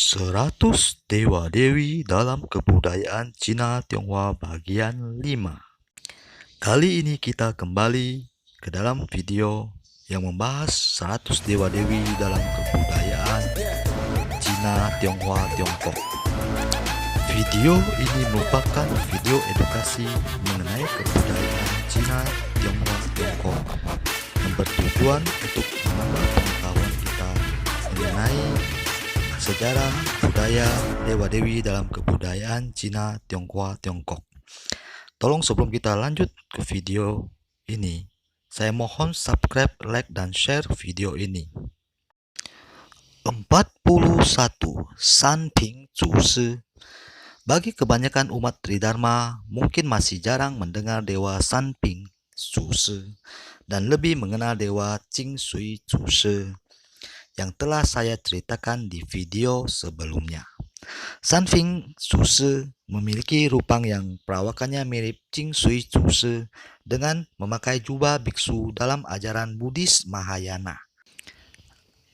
100 Dewa-Dewi dalam Kebudayaan Cina Tionghoa bagian 5. Kali ini kita kembali ke dalam video yang membahas 100 Dewa-Dewi dalam Kebudayaan Cina Tionghoa Tiongkok. Video ini merupakan video edukasi mengenai kebudayaan Cina Tionghoa Tiongkok yang bertujuan untuk menambah pengetahuan kita mengenai sejarah budaya dewa-dewi dalam kebudayaan Cina Tionghoa Tiongkok. Tolong sebelum kita lanjut ke video ini, saya mohon subscribe, like, dan share video ini. 41. Sanping Zushi. Bagi kebanyakan umat Tridharma, mungkin masih jarang mendengar dewa Sanping Zushi dan lebih mengenal dewa Jingshui Zushi yang telah saya ceritakan di video sebelumnya. Sanping Zushi memiliki rupang yang perawakannya mirip Jingshui Zushi dengan memakai jubah biksu dalam ajaran Buddhis Mahayana.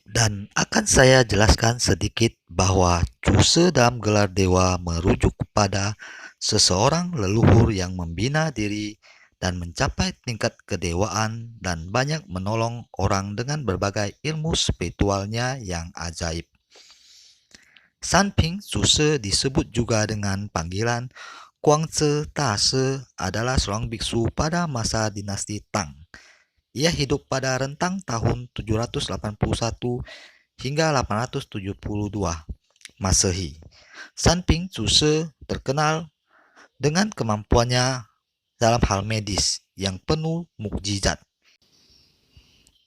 Dan akan saya jelaskan sedikit bahwa Zushi dalam gelar dewa merujuk kepada seseorang leluhur yang membina diri dan mencapai tingkat kedewaan dan banyak menolong orang dengan berbagai ilmu spiritualnya yang ajaib. Sanping Zushi disebut juga dengan panggilan Guangzi Dashi, adalah seorang biksu pada masa dinasti Tang. Ia hidup pada rentang tahun 781 hingga 872 Masehi. Sanping Zushi terkenal dengan kemampuannya dalam hal medis yang penuh mukjizat.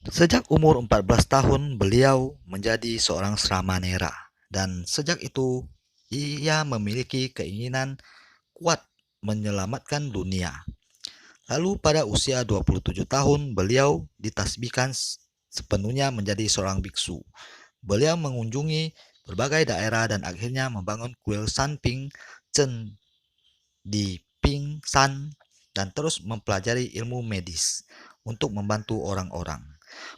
Sejak umur 14 tahun beliau menjadi seorang Sramanera, dan sejak itu ia memiliki keinginan kuat menyelamatkan dunia. Lalu pada usia 27 tahun beliau ditasbihkan sepenuhnya menjadi seorang biksu. Beliau mengunjungi berbagai daerah dan akhirnya membangun kuil Sanping Chen di Pingshan dan terus mempelajari ilmu medis untuk membantu orang-orang.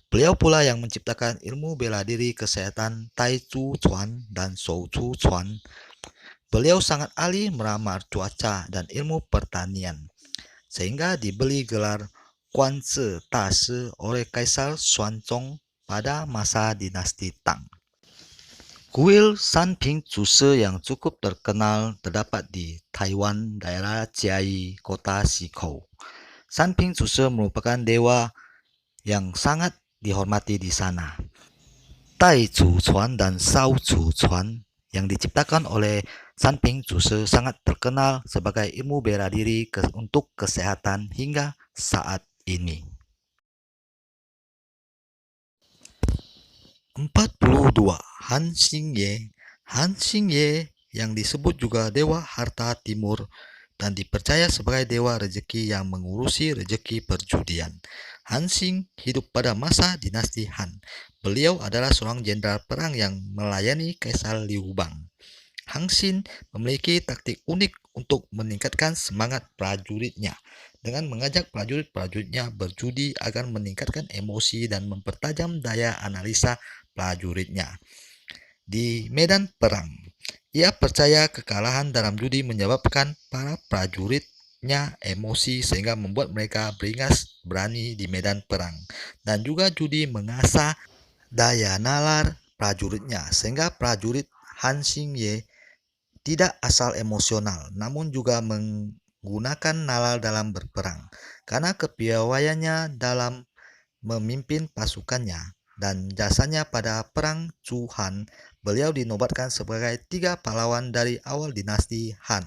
Beliau pula yang menciptakan ilmu bela diri kesehatan Tai Chu Chuan dan Shou Chu Chuan. Beliau sangat ahli meramal cuaca dan ilmu pertanian, sehingga diberi gelar Guangzi Dashi oleh Kaisar Xuanzong pada masa dinasti Tang. Kuil Sanping Zushi yang cukup terkenal terdapat di Taiwan, daerah Jiayi, kota Shikou. Sanping Zushi merupakan dewa yang sangat dihormati di sana. Tai Chu Chuan dan Shou Chu Chuan yang diciptakan oleh Sanping Zushi sangat terkenal sebagai ilmu bela diri untuk kesehatan hingga saat ini. 42. Han Xingye. Han Xingye yang disebut juga dewa harta timur dan dipercaya sebagai dewa rezeki yang mengurusi rezeki perjudian. Han Xing hidup pada masa dinasti Han. Beliau adalah seorang jenderal perang yang melayani Kaisar Liu Bang. Han Xing memiliki taktik unik untuk meningkatkan semangat prajuritnya dengan mengajak prajurit-prajuritnya berjudi agar meningkatkan emosi dan mempertajam daya analisa prajuritnya di medan perang. Ia percaya kekalahan dalam judi menyebabkan para prajuritnya emosi sehingga membuat mereka beringas berani di medan perang, dan juga judi mengasah daya nalar prajuritnya sehingga prajurit Han Xingye tidak asal emosional namun juga menggunakan nalar dalam berperang. Karena kepiawaiannya dalam memimpin pasukannya dan jasanya pada perang Chu Han, beliau dinobatkan sebagai 3 pahlawan dari awal dinasti Han.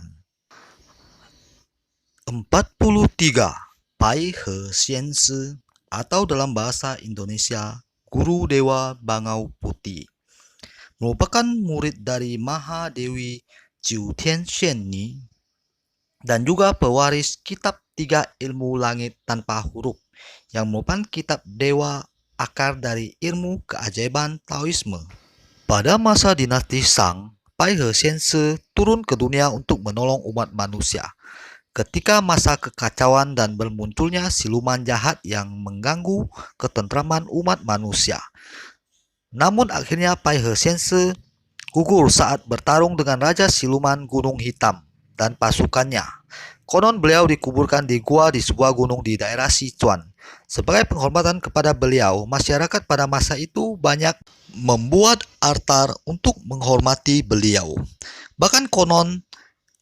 43. Pai He Xian Si, atau dalam bahasa Indonesia Guru Dewa Bangau Putih, merupakan murid dari Mahadewi Jiu Tian Xuan Ni dan juga pewaris kitab 3 ilmu langit tanpa huruf yang merupakan kitab dewa akar dari ilmu keajaiban Taoisme. Pada masa dinasti Shang, Pai He Xian Si turun ke dunia untuk menolong umat manusia ketika masa kekacauan dan bermunculnya siluman jahat yang mengganggu ketentraman umat manusia. Namun akhirnya Pai He Xian Si gugur saat bertarung dengan Raja Siluman Gunung Hitam dan pasukannya. Konon beliau dikuburkan di gua di sebuah gunung di daerah Sichuan. Sebagai penghormatan kepada beliau, masyarakat pada masa itu banyak membuat altar untuk menghormati beliau. Bahkan konon,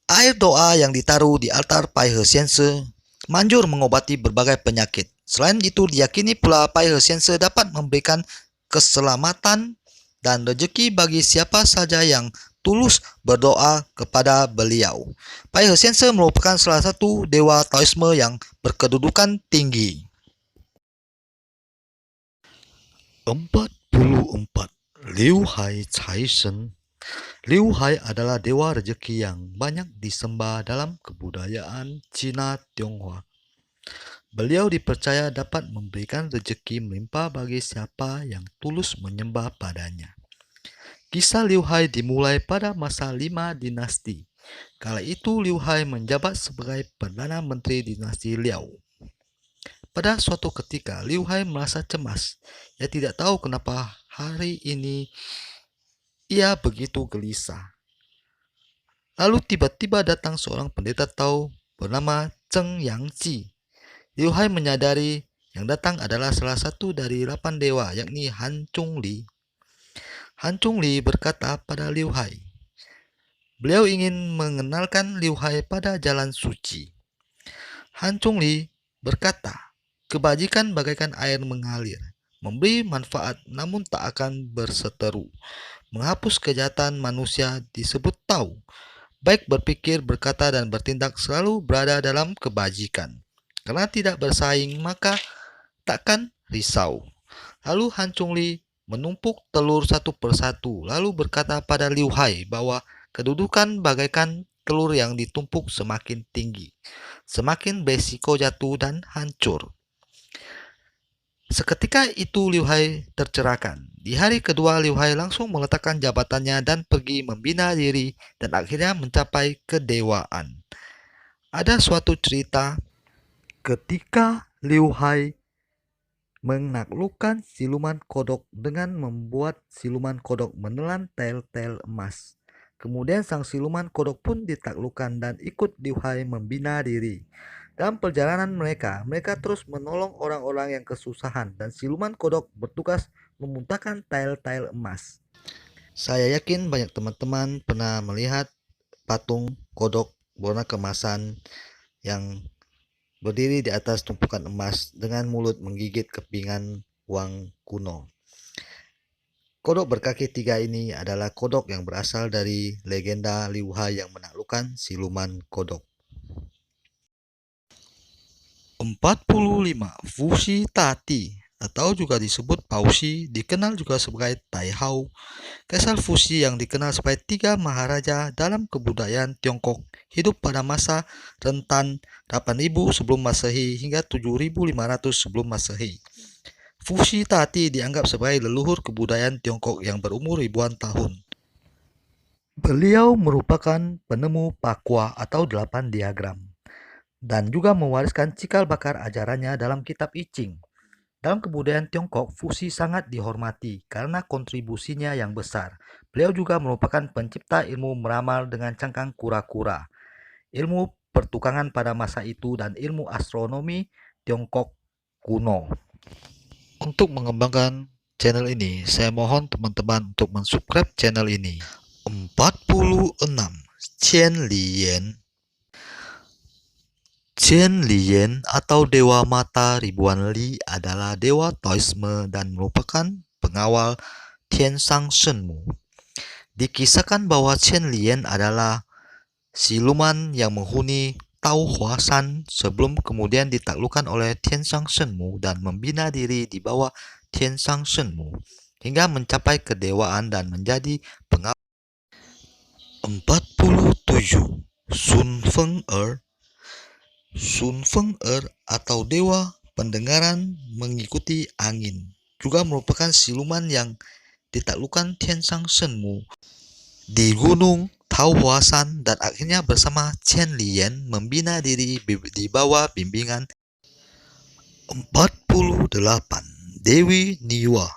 air doa yang ditaruh di altar Pai He Sianse manjur mengobati berbagai penyakit. Selain itu, diyakini pula Pai He Sianse dapat memberikan keselamatan dan rezeki bagi siapa saja yang tulus berdoa kepada beliau. Pai He Sianse merupakan salah satu dewa Taoisme yang berkedudukan tinggi. 44. Liu Hai Cai Shen. Liu Hai adalah dewa rezeki yang banyak disembah dalam kebudayaan Cina Tionghoa. Beliau dipercaya dapat memberikan rezeki melimpah bagi siapa yang tulus menyembah padanya. Kisah Liu Hai dimulai pada masa 5 dinasti. Kala itu Liu Hai menjabat sebagai Perdana Menteri dinasti Liao. Pada suatu ketika Liu Hai merasa cemas. Ia tidak tahu kenapa hari ini ia begitu gelisah. Lalu tiba-tiba datang seorang pendeta Tao bernama Zheng Yangji. Liu Hai menyadari yang datang adalah salah satu dari 8 dewa, yakni Han Zhongli. Han Zhongli berkata pada Liu Hai, beliau ingin mengenalkan Liu Hai pada jalan suci. Han Zhongli berkata, kebajikan bagaikan air mengalir, memberi manfaat namun tak akan berseteru. Menghapus kejahatan manusia disebut Tao. Baik berpikir, berkata, dan bertindak selalu berada dalam kebajikan. Karena tidak bersaing, maka takkan risau. Lalu Han Zhongli menumpuk telur satu persatu, lalu berkata pada Liu Hai bahwa kedudukan bagaikan telur yang ditumpuk semakin tinggi, semakin berisiko jatuh dan hancur. Seketika itu Liu Hai tercerahkan. Di hari kedua Liu Hai langsung meletakkan jabatannya dan pergi membina diri dan akhirnya mencapai kedewaan. Ada suatu cerita ketika Liu Hai menaklukkan siluman kodok dengan membuat siluman kodok menelan tel-tel emas. Kemudian sang siluman kodok pun ditaklukkan dan ikut Liu Hai membina diri. Dalam perjalanan mereka terus menolong orang-orang yang kesusahan dan siluman kodok bertugas memuntahkan tel-tel emas. Saya yakin banyak teman-teman pernah melihat patung kodok warna keemasan yang berdiri di atas tumpukan emas dengan mulut menggigit kepingan uang kuno. Kodok berkaki 3 ini adalah kodok yang berasal dari legenda Liu Hai yang menaklukkan siluman kodok. 45. Fuxi Tati atau juga disebut Pauxi, dikenal juga sebagai Tai Hao. Kaisar Fuxi yang dikenal sebagai 3 maharaja dalam kebudayaan Tiongkok hidup pada masa rentan 8000 sebelum Masehi hingga 7500 sebelum Masehi. Fuxi Tati dianggap sebagai leluhur kebudayaan Tiongkok yang berumur ribuan tahun. Beliau merupakan penemu Pakwa atau 8 diagram dan juga mewariskan cikal bakal ajarannya dalam kitab I Ching. Dalam kebudayaan Tiongkok, Fuxi sangat dihormati karena kontribusinya yang besar. Beliau juga merupakan pencipta ilmu meramal dengan cangkang kura-kura, ilmu pertukangan pada masa itu, dan ilmu astronomi Tiongkok kuno. Untuk mengembangkan channel ini, saya mohon teman-teman untuk mensubscribe channel ini. 46. Qian Liyan. Qian Liyan atau Dewa Mata Ribuan Li adalah dewa Taoisme dan merupakan pengawal Tianshan Shenmu. Dikisahkan bahwa Qian Liyan adalah siluman yang menghuni Tao Huashan sebelum kemudian ditaklukkan oleh Tianshan Shenmu dan membina diri di bawah Tianshan Shenmu hingga mencapai kedewaan dan menjadi pengawal. 47. Sun Feng-er. Sun Feng-er atau dewa pendengaran mengikuti angin juga merupakan siluman yang ditaklukkan Tianshan Shenmu di gunung Tao Huashan dan akhirnya bersama Qian Liyan membina diri di bawah bimbingan. 48. Dewi Niwa.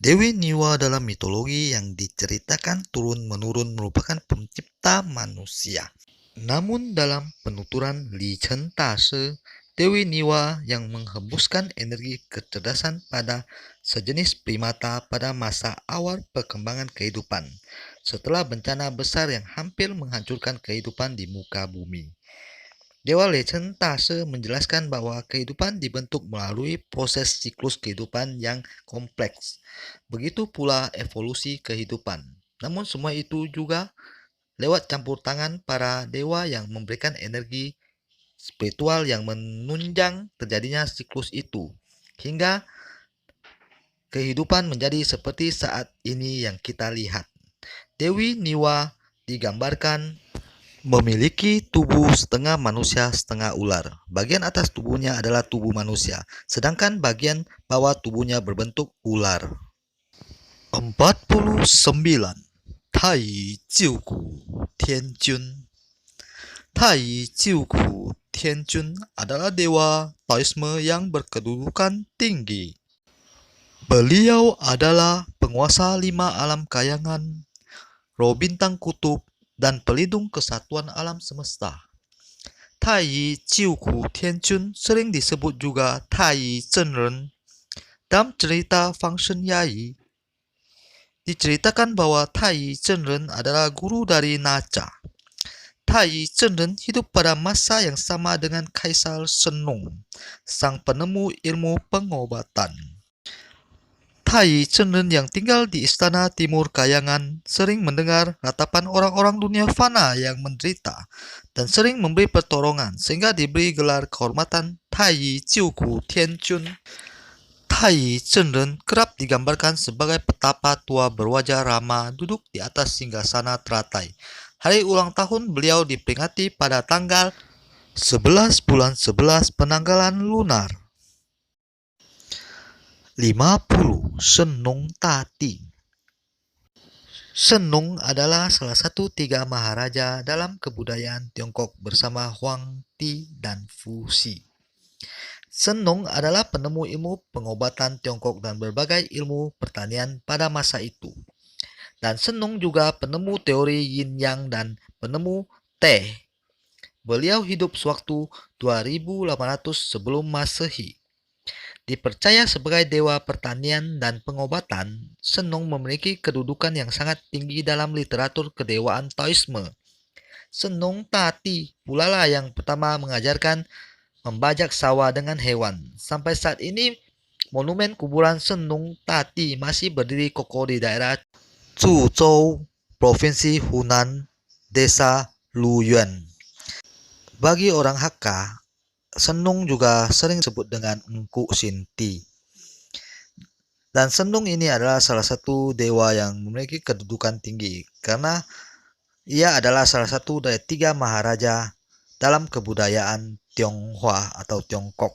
Dewi Niwa dalam mitologi yang diceritakan turun-menurun merupakan pencipta manusia. Namun dalam penuturan Li Chen Tase, Dewi Niwa yang menghembuskan energi kecerdasan pada sejenis primata pada masa awal perkembangan kehidupan, setelah bencana besar yang hampir menghancurkan kehidupan di muka bumi. Dewa Li Chen Tase menjelaskan bahwa kehidupan dibentuk melalui proses siklus kehidupan yang kompleks. Begitu pula evolusi kehidupan. Namun semua itu juga lewat campur tangan para dewa yang memberikan energi spiritual yang menunjang terjadinya siklus itu, hingga kehidupan menjadi seperti saat ini yang kita lihat. Dewi Niwa digambarkan memiliki tubuh setengah manusia setengah ular. Bagian atas tubuhnya adalah tubuh manusia, sedangkan bagian bawah tubuhnya berbentuk ular. 49. Tai Jiuku Tianjun. Tai Jiuku Tianjun adalah dewa Taoisme yang berkedudukan tinggi. Beliau adalah penguasa 5 alam kayangan, roh bintang kutub, dan pelindung kesatuan alam semesta. Tai Jiuku Tianjun sering disebut juga Tai Zhenren. Dalam cerita Fang Shen Yai, diceritakan bahwa Tai Zhenren adalah guru dari Nacha. Tai Zhenren hidup pada masa yang sama dengan Kaisar Shenong, sang penemu ilmu pengobatan. Tai Zhenren yang tinggal di istana timur kayangan sering mendengar ratapan orang-orang dunia fana yang menderita dan sering memberi pertolongan sehingga diberi gelar kehormatan Tai Jiuku Tianjun. Tai Zhenren kerap digambarkan sebagai petapa tua berwajah ramah duduk di atas singgasana teratai. Hari ulang tahun beliau diperingati pada tanggal 11 bulan 11 penanggalan lunar. 50. Shenong Tati. Shenong adalah salah satu 3 maharaja dalam kebudayaan Tiongkok bersama Huang Ti dan Fu Xi. Shenong adalah penemu ilmu pengobatan Tiongkok dan berbagai ilmu pertanian pada masa itu. Dan Shenong juga penemu teori yin yang dan penemu teh. Beliau hidup sewaktu 2800 sebelum Masehi. Dipercaya sebagai dewa pertanian dan pengobatan, Shenong memiliki kedudukan yang sangat tinggi dalam literatur kedewaan Taoisme. Shenong Tati pula lah yang pertama mengajarkan membajak sawah dengan hewan. Sampai saat ini, monumen kuburan Shenong Tati masih berdiri kokoh di daerah Zhuzhou, Provinsi Hunan, Desa Luyuan. Bagi orang Hakka, Shenong juga sering disebut dengan Engku Sinti. Dan Shenong ini adalah salah satu dewa yang memiliki kedudukan tinggi karena ia adalah salah satu dari 3 maharaja dalam kebudayaan Tionghoa atau Tiongkok.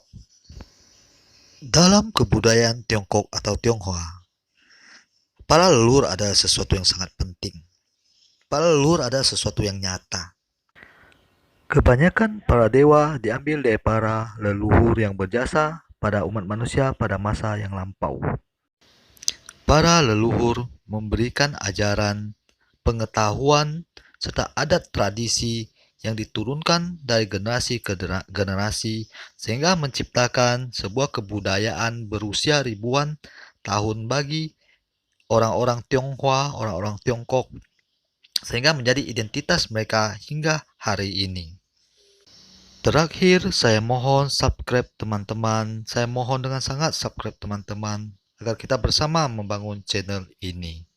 Dalam kebudayaan Tiongkok atau Tionghoa, para leluhur adalah sesuatu yang sangat penting. Para leluhur adalah sesuatu yang nyata. Kebanyakan para dewa diambil dari para leluhur yang berjasa pada umat manusia pada masa yang lampau. Para leluhur memberikan ajaran, pengetahuan, serta adat tradisi yang diturunkan dari generasi ke generasi sehingga menciptakan sebuah kebudayaan berusia ribuan tahun bagi orang-orang Tionghoa, orang-orang Tiongkok, sehingga menjadi identitas mereka hingga hari ini. Terakhir, saya mohon subscribe teman-teman. Saya mohon dengan sangat subscribe teman-teman agar kita bersama membangun channel ini.